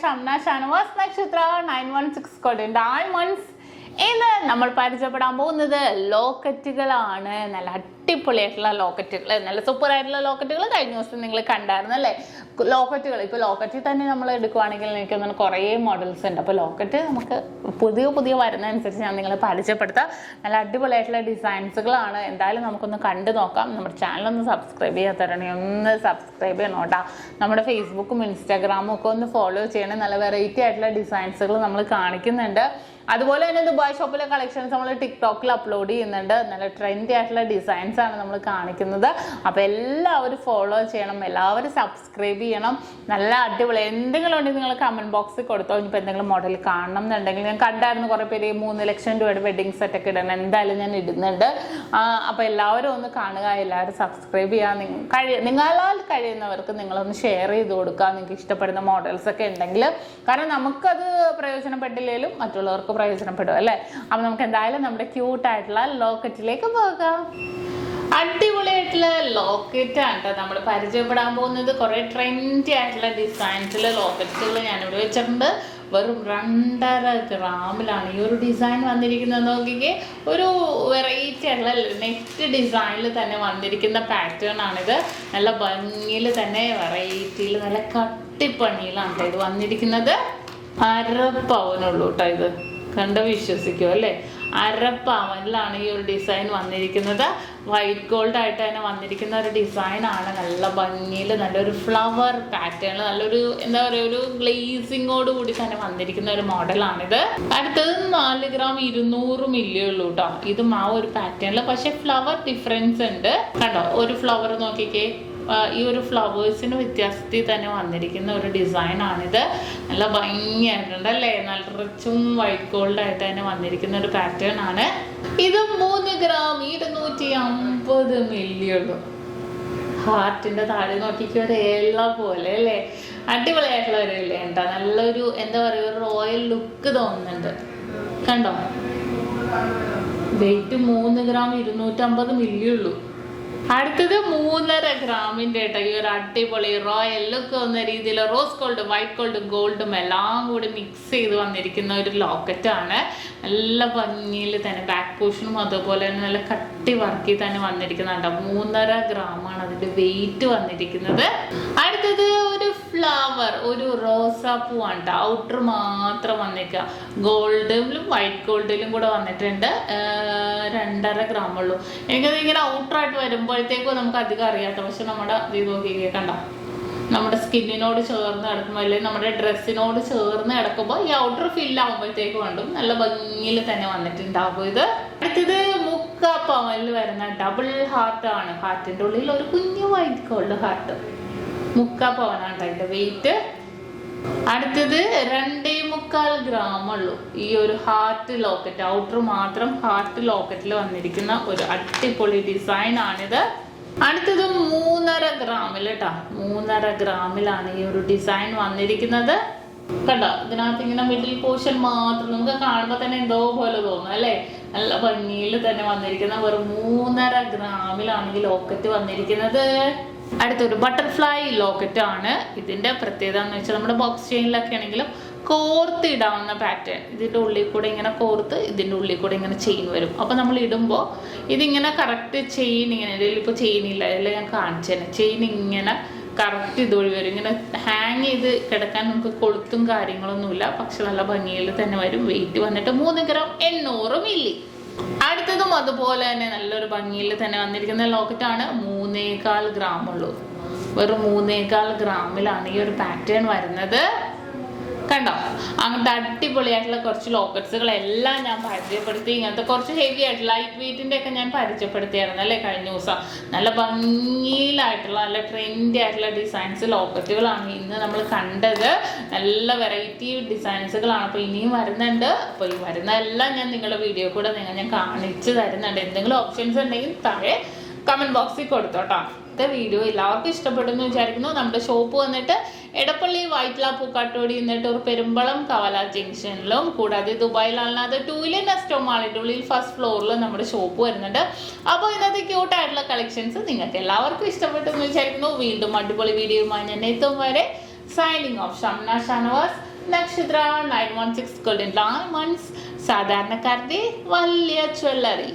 Shamna Shanwas Nakshathra 916 code diamonds. ഇന്ന് നമ്മൾ പരിചയപ്പെടാൻ പോകുന്നത് ലോക്കറ്റുകളാണ്. നല്ല അടിപൊളിയായിട്ടുള്ള ലോക്കറ്റുകൾ, നല്ല സൂപ്പർ ആയിട്ടുള്ള ലോക്കറ്റുകൾ കഴിഞ്ഞ ദിവസം നിങ്ങൾ കണ്ടായിരുന്നു അല്ലേ? ലോക്കറ്റുകൾ ഇപ്പോൾ ലോക്കറ്റിൽ തന്നെ നമ്മൾ എടുക്കുവാണെങ്കിൽ എനിക്ക് തോന്നുന്നു കുറേ മോഡൽസ് ഉണ്ട്. അപ്പോൾ ലോക്കറ്റ് നമുക്ക് പുതിയ വരുന്നതനുസരിച്ച് ഞാൻ നിങ്ങളെ പരിചയപ്പെടുത്താം. നല്ല അടിപൊളിയായിട്ടുള്ള ഡിസൈൻസുകളാണ്. എന്തായാലും നമുക്കൊന്ന് കണ്ടു നോക്കാം. നമ്മുടെ ചാനലൊന്ന് സബ്സ്ക്രൈബ് ചെയ്യാത്തവരാണെങ്കിൽ ഒന്ന് സബ്സ്ക്രൈബ് ചെയ്യണം കേട്ടോ. നമ്മുടെ ഫേസ്ബുക്കും ഇൻസ്റ്റാഗ്രാമും ഒക്കെ ഒന്ന് ഫോളോ ചെയ്യണം. നല്ല വെറൈറ്റി ആയിട്ടുള്ള ഡിസൈൻസുകൾ നമ്മൾ കാണിക്കുന്നുണ്ട്. അതുപോലെ തന്നെ ദുബായ് ഷോപ്പിലെ കളക്ഷൻസ് നമ്മൾ ടിക്ടോക്കിൽ അപ്ലോഡ് ചെയ്യുന്നുണ്ട്. നല്ല ട്രെൻഡി ആയിട്ടുള്ള ഡിസൈൻസ് ആണ് നമ്മൾ കാണിക്കുന്നത്. അപ്പോൾ എല്ലാവരും ഫോളോ ചെയ്യണം, എല്ലാവരും സബ്സ്ക്രൈബ് ചെയ്യണം. നല്ല അടിപൊളി എന്തെങ്കിലും ഉണ്ടെങ്കിൽ നിങ്ങൾ കമൻറ്റ് ബോക്സിൽ കൊടുത്തോ. ഇനിയിപ്പോൾ എന്തെങ്കിലും മോഡൽ കാണണം എന്നുണ്ടെങ്കിൽ ഞാൻ കണ്ടായിരുന്നു കുറേ പേര് 3 ലക്ഷം രൂപയുടെ വെഡിങ് സെറ്റൊക്കെ ഇടണം. എന്തായാലും ഞാൻ ഇടുന്നുണ്ട്. അപ്പോൾ എല്ലാവരും ഒന്ന് കാണുക, എല്ലാവരും സബ്സ്ക്രൈബ് ചെയ്യുക. നിങ്ങളാൽ കഴിയുന്നവർക്ക് നിങ്ങളൊന്ന് ഷെയർ ചെയ്ത് കൊടുക്കുക, നിങ്ങൾക്ക് ഇഷ്ടപ്പെടുന്ന മോഡൽസ് ഒക്കെ ഉണ്ടെങ്കിൽ. കാരണം നമുക്കത് പ്രയോജനപ്പെട്ടില്ലെങ്കിലും മറ്റുള്ളവർക്ക് പ്രയോജനപ്പെടും അല്ലേ? അപ്പൊ നമുക്ക് എന്തായാലും നമ്മുടെ ക്യൂട്ടായിട്ടുള്ള ലോക്കറ്റിലേക്ക് പോകാം. അടിപൊളിയായിട്ടുള്ള ലോക്കറ്റ് ആണ് നമ്മൾ പരിചയപ്പെടാൻ പോകുന്നത്. കുറെ ട്രെൻഡി ആയിട്ടുള്ള ഡിസൈൻസിലെ ലോക്കറ്റുകൾ ഞാനിവിടെ വെച്ചിട്ടുണ്ട്. വെറും 2.5 ഗ്രാമിലാണ് ഈ ഒരു ഡിസൈൻ വന്നിരിക്കുന്നത്. നോക്കിക്കേ, ഒരു വെറൈറ്റി ആയിട്ടുള്ള നെറ്റ് ഡിസൈനിൽ തന്നെ വന്നിരിക്കുന്ന പാറ്റേൺ ആണിത്. നല്ല ഭംഗിയിൽ തന്നെ വെറൈറ്റിയിൽ നല്ല കട്ടിപ്പണിയിലാണ് ഇത് വന്നിരിക്കുന്നത്. 1/2 പവനുള്ളൂ കേട്ടോ. ഇത് കണ്ട് വിശ്വസിക്കും അല്ലേ? 1/2 പവനിലാണ് ഈ ഒരു ഡിസൈൻ വന്നിരിക്കുന്നത്. വൈറ്റ് ഗോൾഡ് ആയിട്ട് തന്നെ വന്നിരിക്കുന്ന ഒരു ഡിസൈൻ ആണ്. നല്ല ഭംഗിയിൽ നല്ലൊരു ഫ്ലവർ പാറ്റേൺ, നല്ലൊരു എന്താ പറയുക, ഒരു ഗ്ലേസിങ്ങോട് കൂടി തന്നെ വന്നിരിക്കുന്ന ഒരു മോഡലാണിത്. അടുത്തത് 4 ഗ്രാം 200 മില്ലി ഉള്ളൂ കേട്ടോ. ഇതും ആ ഒരു പാറ്റേണിൽ, പക്ഷെ ഫ്ലവർ ഡിഫറൻസ് ഉണ്ട് കണ്ടോ. ഒരു ഫ്ലവർ നോക്കിക്കേ, ഈ ഒരു ഫ്ലവേഴ്സിന് വ്യത്യാസത്തിൽ തന്നെ വന്നിരിക്കുന്ന ഒരു ഡിസൈൻ ആണിത്. നല്ല ഭംഗിയായിട്ടുണ്ട് അല്ലേ? നല്ല റിച്ചും വൈറ്റ് ഗോൾഡ് ആയിട്ട് തന്നെ വന്നിരിക്കുന്ന ഒരു പാറ്റേൺ ആണ്. ഇത് 3 ഗ്രാം 250 മില്ലി ഉള്ളൂ. ഹാർട്ടിന്റെ താഴെ നോക്കിക്കോ, ഒരു ഏല പോലെ അല്ലേ? അടിപൊളിയായിട്ടുള്ള ഒരു ഇല ഉണ്ടോ. നല്ലൊരു എന്താ പറയുക, ഒരു റോയൽ ലുക്ക് തോന്നുന്നുണ്ട് കണ്ടോ. വെയിറ്റ് 3 ഗ്രാം 250 മില്ലി ഉള്ളൂ. അടുത്തത് 3.5 ഗ്രാമിന്റെ കേട്ടോ. ഈ ഒരു അടിപൊളി റോയൽ ലുക്ക് വന്ന രീതിയിൽ റോസ് ഗോൾഡ്, വൈറ്റ് ഗോൾഡ്, ഗോൾഡും എല്ലാം കൂടി മിക്സ് ചെയ്ത് വന്നിരിക്കുന്ന ഒരു ലോക്കറ്റ് ആണ്. നല്ല ഭംഗിയിൽ തന്നെ ബാക്ക് പോർഷനും അതുപോലെ തന്നെ നല്ല കട്ടി വർക്കി തന്നെ വന്നിരിക്കുന്നുണ്ടോ. 3.5 ഗ്രാമാണ് അതിന്റെ വെയിറ്റ് വന്നിരിക്കുന്നത്. അടുത്തത് ഒരു ഫ്ലവർ, ഒരു റോസാപ്പൂ ആണ് കേട്ടോ. ഔട്ടർ മാത്രം വന്നിരിക്കുക. ഗോൾഡിലും വൈറ്റ് ഗോൾഡിലും കൂടെ വന്നിട്ടുണ്ട്. 2.5 ഗ്രാം ഉള്ളൂ. എനിക്കത് ഇങ്ങനെ ഔട്ടറായിട്ട് വരുമ്പോഴത്തേക്കും നമുക്ക് അധികം അറിയാത്ത, പക്ഷെ നമ്മുടെ ഇത് നോക്കിക്കേ കണ്ടോ, നമ്മുടെ സ്കിന്നിനോട് ചേർന്ന് കിടക്കുമ്പോൾ അല്ലെങ്കിൽ നമ്മുടെ ഡ്രസ്സിനോട് ചേർന്ന് കിടക്കുമ്പോൾ ഈ ഔട്ടർ ഫില്ല് ആകുമ്പോഴത്തേക്ക് വേണ്ടും നല്ല ഭംഗിയിൽ തന്നെ വന്നിട്ടുണ്ടാവും ഇത്. അടുത്തത് 3/4 പവനിൽ വരുന്ന ഡബിൾ ഹാർട്ട് ആണ്. ഹാർട്ടിന്റെ ഉള്ളിൽ ഒരു കുഞ്ഞു വൈറ്റ് ഗോൾഡ് ഹാർട്ട്. 3/4 പവനാണ് അതിന്റെ വെയിറ്റ്. അടുത്തത് 2.25 ഗ്രാം ഉള്ളൂ. ഈ ഒരു ഹാർട്ട് ലോക്കറ്റ്, ഔട്ടർ മാത്രം ഹാർട്ട് ലോക്കറ്റിൽ വന്നിരിക്കുന്ന ഒരു അടിപൊളി ഡിസൈൻ ആണിത്. അടുത്തത് 3.5 ഗ്രാമിൽ കേട്ടോ. 3.5 ഗ്രാമിലാണ് ഈ ഒരു ഡിസൈൻ വന്നിരിക്കുന്നത് കണ്ടോ. ഇതിനകത്ത് ഇങ്ങനെ മിഡിൽ പോർഷൻ മാത്രം നമുക്ക് കാണുമ്പോൾ തന്നെ എന്തോ പോലെ തോന്നും അല്ലേ? നല്ല ഭംഗിയിൽ തന്നെ വന്നിരിക്കുന്ന വെറും 3.5 ഗ്രാമിലാണ് ഈ ലോക്കറ്റ് വന്നിരിക്കുന്നത്. അടുത്തൊരു ബട്ടർഫ്ലൈ ലോക്കറ്റ് ആണ്. ഇതിന്റെ പ്രത്യേകത എന്ന് വെച്ചാൽ നമ്മുടെ ബോക്സ് ചെയിനിലൊക്കെ ആണെങ്കിലും കോർത്ത് ഇടാവുന്ന പാറ്റേൺ. ഇതിന്റെ ഉള്ളിൽ കൂടെ ഇങ്ങനെ കോർത്ത് ഇതിന്റെ ഉള്ളിൽ കൂടെ ഇങ്ങനെ ചെയിൻ വരും. അപ്പൊ നമ്മൾ ഇടുമ്പോൾ ഇതിങ്ങനെ കറക്റ്റ് ചെയിൻ ഇങ്ങനെ, ഇതിലിപ്പോൾ ചെയിൻ ഇല്ല, അതെല്ലാം ഞാൻ കാണിച്ചേനെ. ചെയിൻ ഇങ്ങനെ കറക്റ്റ് ഇതുവഴി വരും. ഇങ്ങനെ ഹാങ് ചെയ്ത് കിടക്കാൻ നമുക്ക് കൊളുത്തും കാര്യങ്ങളൊന്നുമില്ല, പക്ഷെ നല്ല ഭംഗിയിൽ തന്നെ വരും. വെയിറ്റ് വന്നിട്ട് 3 ഗ്രാം 800 മില്ലി. അടുത്തതും അതുപോലെ തന്നെ നല്ലൊരു ഭംഗിയിൽ തന്നെ വന്നിരിക്കുന്ന ലോക്കറ്റ് ആണ്. 3.25 ഗ്രാം ഉള്ളൂ. വെറും 3.25 ഗ്രാമിലാണ് ഈ ഒരു പാറ്റേൺ വരുന്നത് കണ്ടോ. അങ്ങനത്തെ അടിപൊളിയായിട്ടുള്ള കുറച്ച് ലോക്കറ്റ്സുകളെല്ലാം ഞാൻ പരിചയപ്പെടുത്തി. ഇങ്ങനത്തെ കുറച്ച് ഹെവി ആയിട്ടുള്ള ലൈറ്റ് വെയിറ്റിന്റെ ഒക്കെ ഞാൻ പരിചയപ്പെടുത്തിയായിരുന്നു അല്ലേ കഴിഞ്ഞ ദിവസം. നല്ല ഭംഗിയിലായിട്ടുള്ള നല്ല ട്രെൻഡി ആയിട്ടുള്ള ഡിസൈൻസ് ലോക്കറ്റുകളാണ് ഇന്ന് നമ്മൾ കണ്ടത്. നല്ല വെറൈറ്റി ഡിസൈൻസുകളാണ്. അപ്പോൾ ഇനിയും വരുന്നുണ്ട്. അപ്പോൾ ഈ വരുന്നതെല്ലാം ഞാൻ നിങ്ങളുടെ വീഡിയോ കൂടെ ഞാൻ കാണിച്ചു തരുന്നുണ്ട്. എന്തെങ്കിലും ഓപ്ഷൻസ് ഉണ്ടെങ്കിൽ താഴെ കമന്റ് ബോക്സിൽ കൊടുത്തോട്ടോ. വീഡിയോ എല്ലാവർക്കും ഇഷ്ടപ്പെടുന്നു വിചാരിക്കുന്നു. നമ്മുടെ ഷോപ്പ് വന്നിട്ട് എടപ്പള്ളി വൈറ്റ്ല പൂക്കാട്ടോടി എന്നിട്ട് പെരുമ്പളം കവല ജംഗ്ഷനിലും, കൂടാതെ ദുബായിലല്ലാതെ 2 നെസ്റ്റോ മാളിന്റെ ഉള്ളിൽ ഫസ്റ്റ് ഫ്ലോറിൽ നമ്മുടെ ഷോപ്പ് വരുന്നുണ്ട്. അപ്പോൾ ഇന്നത്തെ ക്യൂട്ട് ആയിട്ടുള്ള കളക്ഷൻസ് നിങ്ങൾക്ക് എല്ലാവർക്കും ഇഷ്ടപ്പെട്ടു എന്ന് വിചാരിക്കുന്നു. വീണ്ടും അടിപൊളി വീഡിയോയുമായി ഞാൻ എത്തും വരെ സൈനിങ് ഓഫ് ഷംന ഷാനവാസ്, നക്ഷത്ര 916 ഗോൾഡൻ ഡയമണ്ട്സ്. സാധാരണക്കാരുടെ വലിയ ജ്വല്ലറി.